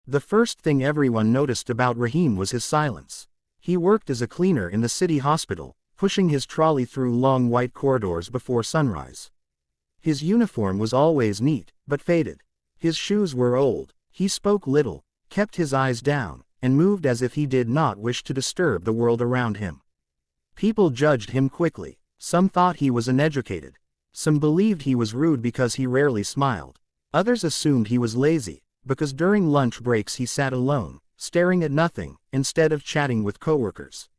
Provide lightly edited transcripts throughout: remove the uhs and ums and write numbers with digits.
The first thing everyone noticed about Rahim was his silence. He worked as a cleaner in the city hospital, pushing his trolley through long white corridors before sunrise. His uniform was always neat, but faded. His shoes were old, he spoke little, kept his eyes down, and moved as if he did not wish to disturb the world around him. People judged him quickly. Some thought he was uneducated. Some believed he was rude because he rarely smiled. Others assumed he was lazy, because during lunch breaks he sat alone, staring at nothing, instead of chatting with coworkers.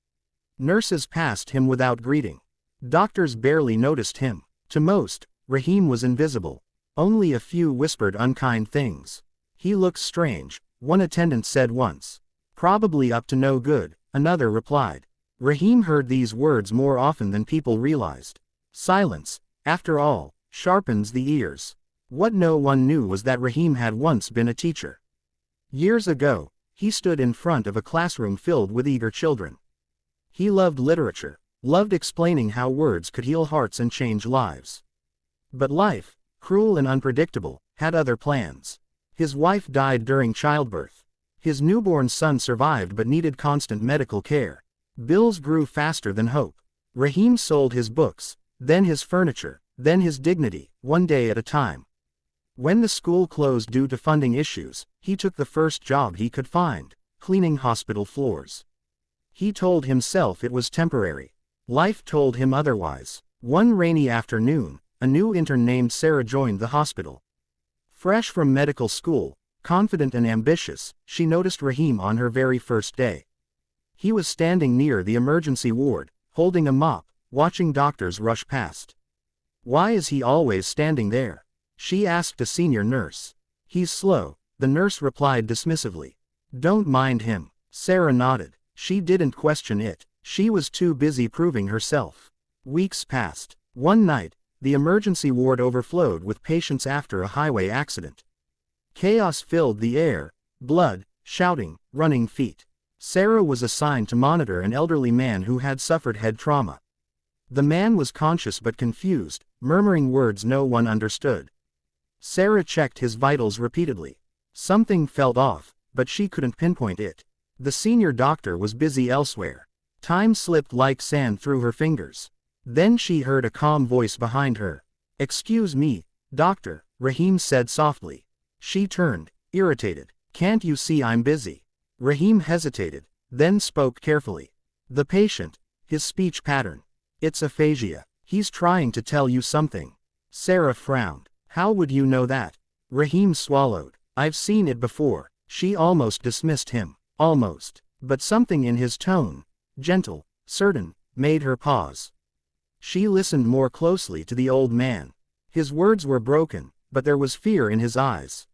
Nurses passed him without greeting. Doctors barely noticed him. To most, Rahim was invisible. Only a few whispered unkind things. "He looks strange," one attendant said once. "Probably up to no good," another replied. Rahim heard these words more often than people realized. Silence, after all, sharpens the ears. What no one knew was that Rahim had once been a teacher. Years ago, he stood in front of a classroom filled with eager children. He loved literature, loved explaining how words could heal hearts and change lives. But life, cruel and unpredictable, had other plans. His wife died during childbirth. His newborn son survived but needed constant medical care. Bills grew faster than hope. Rahim sold his books, then his furniture, then his dignity, one day at a time. When the school closed due to funding issues, he took the first job he could find, cleaning hospital floors. He told himself it was temporary. Life told him otherwise. One rainy afternoon, a new intern named Sarah joined the hospital. Fresh from medical school, confident and ambitious, she noticed Rahim on her very first day. He was standing near the emergency ward, holding a mop, watching doctors rush past. "Why is he always standing there?" she asked a senior nurse. "He's slow," the nurse replied dismissively. "Don't mind him." Sarah nodded. She didn't question it. She was too busy proving herself. Weeks passed. One night, the emergency ward overflowed with patients after a highway accident. Chaos filled the air, blood, shouting, running feet. Sarah was assigned to monitor an elderly man who had suffered head trauma. The man was conscious but confused, murmuring words no one understood. Sarah checked his vitals repeatedly. Something felt off, but she couldn't pinpoint it. The senior doctor was busy elsewhere. Time slipped like sand through her fingers. Then she heard a calm voice behind her. "Excuse me, doctor," Rahim said softly. She turned, irritated. "Can't you see I'm busy?" Rahim hesitated, then spoke carefully. "The patient, his speech pattern. It's aphasia. He's trying to tell you something." Sarah frowned. "How would you know that?" Rahim swallowed. "I've seen it before." She almost dismissed him. Almost. But something in his tone, gentle, certain, made her pause. She listened more closely to the old man. His words were broken, but there was fear in his eyes.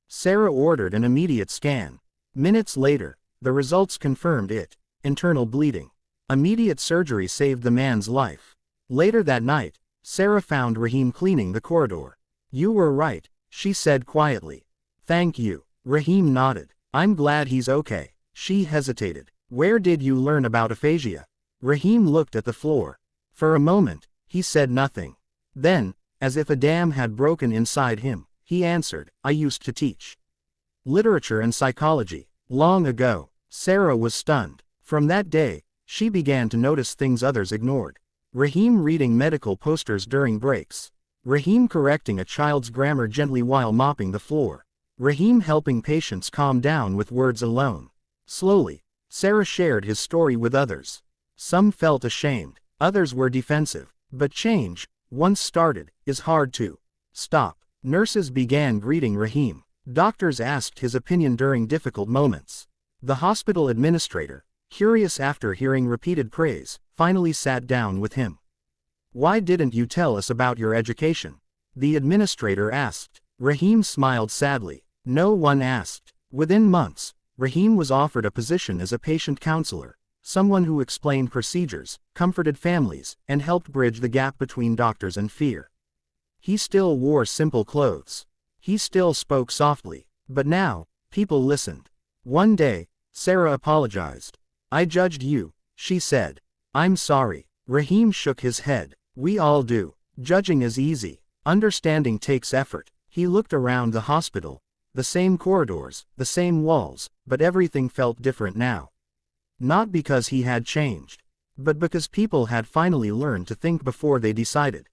Sarah ordered an immediate scan. Minutes later, the results confirmed it. Internal bleeding. Immediate surgery saved the man's life. Later that night, Sarah found Rahim cleaning the corridor. "You were right," she said quietly. "Thank you." Rahim nodded. "I'm glad he's okay." She hesitated. "Where did you learn about aphasia?" Rahim looked at the floor. For a moment, he said nothing. Then, as if a dam had broken inside him, he answered, "I used to teach literature and psychology. Long ago." Sarah was stunned. From that day, she began to notice things others ignored. Rahim reading medical posters during breaks. Rahim correcting a child's grammar gently while mopping the floor. Rahim helping patients calm down with words alone. Slowly, Sarah shared his story with others. Some felt ashamed, others were defensive. But change, once started, is hard to stop. Nurses began greeting Rahim. Doctors asked his opinion during difficult moments. The hospital administrator, curious after hearing repeated praise, finally sat down with him. "Why didn't you tell us about your education?" the administrator asked. Rahim smiled sadly. "No one asked." Within months, Rahim was offered a position as a patient counselor, someone who explained procedures, comforted families, and helped bridge the gap between doctors and fear. He still wore simple clothes. He still spoke softly. But now, people listened. One day, Sarah apologized. "I judged you," she said. "I'm sorry." Rahim shook his head. "We all do. Judging is easy. Understanding takes effort." He looked around the hospital. the same corridors, the same walls, but everything felt different now. Not because he had changed, but because people had finally learned to think before they decided.